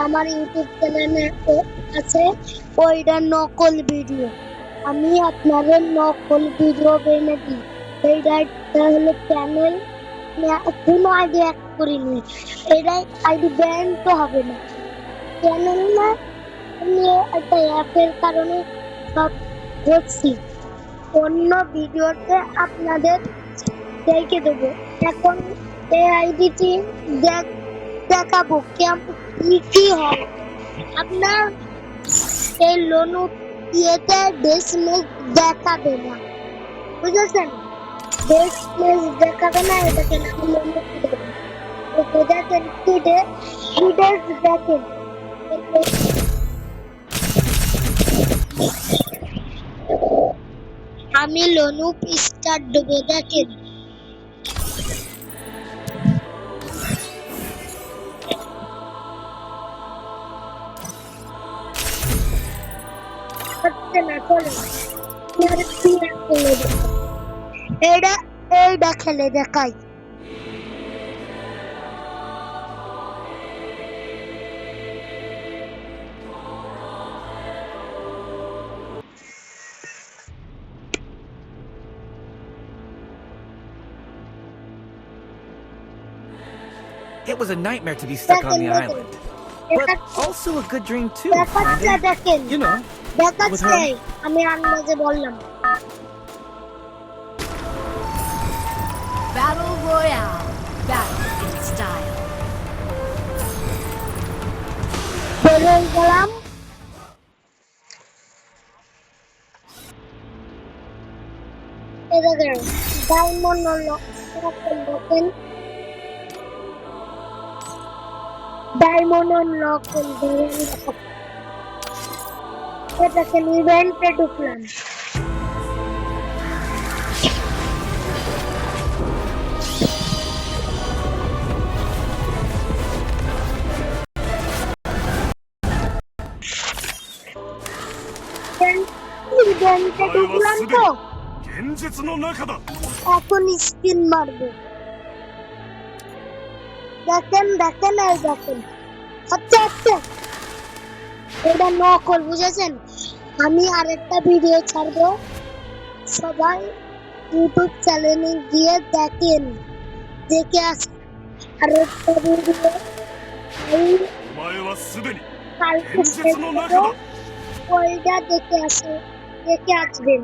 আমার ইউটিউব চ্যানেলে আছে ওইটা নকল ভিডিও। আমি আপনাদের নকল ভিডিও বেনে দিই। এইটা হলো চ্যানেল, কোনো আইডি এক করিনি। এটাই আইডি ব্যান তো হবে না, চ্যানেল না। আমি একটা অ্যাপের কারণে সব করছি। অন্য ভিডিওতে আপনাদের দেখে দেবো। এখন এই আইডিটি দেখাবো কি হয়। আপনার এই লোনু ইয়েতে ডেসমেজ দেখাবে না, বুঝেছেন? ডেসমেজ দেখাবে না, এটাকে আমি লোনু দেবো। তো দেখেন দেখেন আমি লোনু স্টার্ট দেবো, দেখেন। এইটা খেলে দেখাই। It was a nightmare to be stuck on the island, but also a good dream too. You know, with her. আমি আন্দাজে বললাম। Battle Royale. Battle in style. বলে গেলাম। দেখেন ডায়মন্ড দেখেন, ডায়মন্ড আনলক করবেন। এটাকে ইভেন্টে ঢুকলাম। ইভেন্টে ঢুকলাম তো এখন স্পিন মারবো। দেখেন দেখেন এই দেখেন। আচ্ছা আচ্ছা, এটা নকল, বুঝেছেন? আমি আরেকটা ভিডিও ছাড়বো, সবাই ইউটিউব চ্যানেলে গিয়ে দেখেন, দেখে আসেন। আরেকটা ভিডিও কালকে ওইটা দেখে আসবেন।